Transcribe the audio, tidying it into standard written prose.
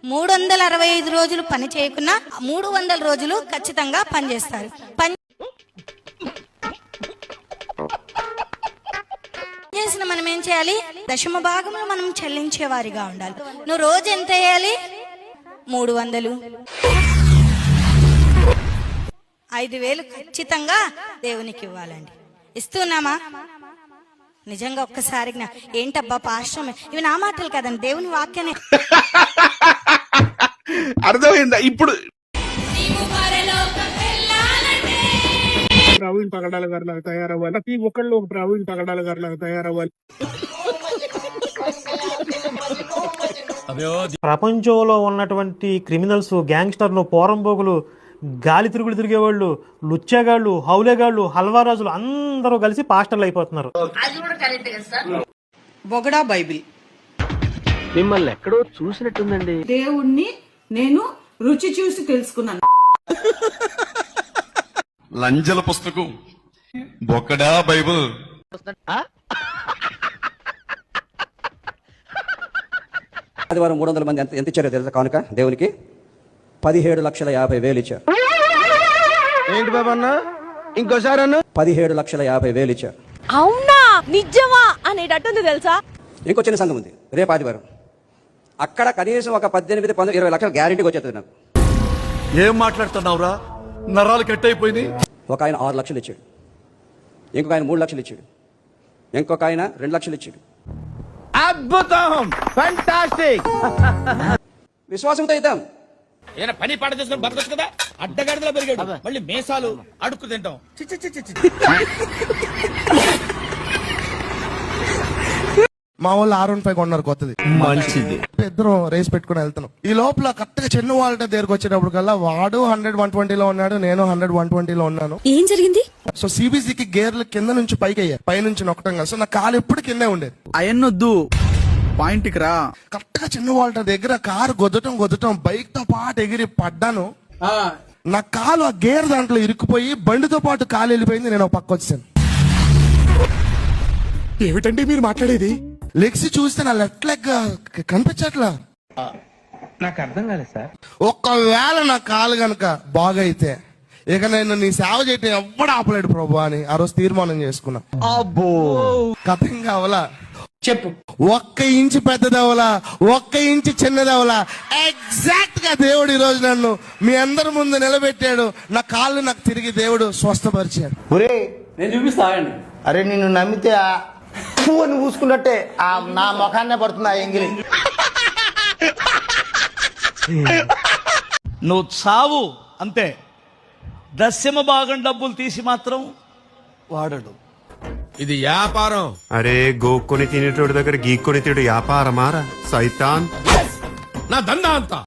365 రోజులు పని చేయకున్నా 300 రోజులు ఖచ్చితంగా పనిచేస్తారు. చేసిన మనం ఏం చేయాలి? దశమ భాగంలో మనం చెల్లించే వారిగా ఉండాలి. నువ్వు రోజు ఎంత వేయాలి? 300. 5,000 ఖచ్చితంగా దేవునికి ఇవ్వాలండి. ఇస్తున్నామా? నిజంగా ఒక్కసారి ఏంటబ్బా పాస్టర్, ఇవి నా మాటలు కదండి, దేవుని వాక్యాన్ని. అర్థమైందా ఇప్పుడు? ప్రవీణ్ పగడాల గారు నాకు తయారవ్వాలి. ప్రతి ఒక్కళ్ళు ఒక ప్రవీణ్ పగడాల గారు నాకు తయారవ్వాలి. ప్రపంచంలో ఉన్నటువంటి క్రిమినల్స్, గ్యాంగ్స్టర్లు, పోరంబోగులు, గాలి తిరుగులు తిరిగేవాళ్ళు, లుచ్చేగాళ్ళు, హౌలేగాళ్ళు, హల్వారాజులు అందరూ కలిసి పాస్టర్లు అయిపోతున్నారు. బొగడా బైబిల్ మిమ్మల్ని ఎక్కడో చూసినట్టుందండి. దేవుణ్ణి నేను రుచి చూసి తెలుసుకున్నాను. లంజల పుస్తకం బొక్కడా బైబిల్. ఆదివారం 300 మంది ఎంత ఇచ్చారో తెలుసా? కానుక దేవునికి 17,50,000 ఇచ్చారు. ఏంటి బాబా అన్న, ఇంకోసారి అన్న? 17,50,000 ఇచ్చారు. అవునా, నిజమా అనేటట్టుంది తెలుసా? ఇంకో చిన్న సంఘం ఉంది రేపు ఆదివారం. అక్కడ కనీసం ఒక 18, 19, 20 లక్షలు గ్యారెంటీకి వచ్చేస్తుంది నాకు. ఏం మాట్లాడుతున్నావురా? నరాలు కట్ అయిపోయింది. ఒక ఆయన 6 లక్షలు ఇచ్చాడు, ఇంకొక ఆయన 3 లక్షలు ఇచ్చాడు, ఇంకొక ఆయన 2 లక్షలు ఇచ్చాడు. అద్భుతం, ఫెంటాస్టిక్. విశ్వాసంతో ఇద్దాం. ఏదైనా పని పాట చేసుకుని బతకొచ్చు కదా. అడ్డగాడిదలో పెరిగాడు, మళ్ళీ మేసాలు అడుక్కు తింటాం. మా వాళ్ళు R15 కొన్నారు కొత్తది, మంచిది. ఇద్దరు రేస్ పెట్టుకుని వెళ్తున్నాం. ఈ లోపల కరెక్ట్గా చిన్న వాళ్ళ దగ్గరకు వచ్చేటప్పుడు కల్లా వాడు 100-120లో ఉన్నాడు, నేను 100-120లో ఉన్నాను. ఏం జరిగింది? సో CBCకి గేర్లు కింద నుంచి పైకి అయ్యాయి, పై నుంచి నొక్కటం కదా. సో నా కాలు ఎప్పుడు కిందే ఉండేది. అయన్నొద్దు, పాయింట్ కి రా. కరెక్ట్ గా చిన్న వాళ్ళ దగ్గర కారు గుద్దటం బైక్ తో పాటు ఎగిరి పడ్డాను. నా కాలు ఆ గేర్ దాంట్లో ఇరుక్కుపోయి బండితో పాటు కాలు వెళ్ళిపోయింది. నేను పక్క వచ్చాను. ఏమిటండి మీరు మాట్లాడేది? లెగ్స్ చూస్తే నా లెఫ్ట్ లెగ్ కనిపించట్లా. నాకు అర్థం కాలేదు సార్. ఒకవేళ నా కాలు గనక బాగైతే ఇక నేను నీ సేవ చేయటం ఎవ్వడు ఆపలేడు ప్రభు అని ఆ రోజు తీర్మానం చేసుకున్నా. అబ్బో, కథం కావాలా చెప్పు. 1 ఇంచు పెద్దదవలా, 1 ఇంచు చిన్నదవలా, ఎగ్జాక్ట్ గా దేవుడు ఈ రోజు నన్ను మీ అందరి ముందు నిలబెట్టాడు. నా కాళ్ళు నాకు తిరిగి దేవుడు స్వస్థపరిచాడు. నేను చూపిస్తా. అరే నిన్ను నమ్మితే నువ్వు పూసుకున్నట్టే నా ముఖాన్నే పడుతుంది ఆ ఎంగిలి. నువ్వు చావు అంతే. దశమ భాగం డబ్బులు తీసి మాత్రం వాడడు. ఇది వ్యాపారం. అరే గోక్కొని తినేటోడి దగ్గర గీక్కొని తిడు వ్యాపారమారా సైతాన్. నా దందా అంతా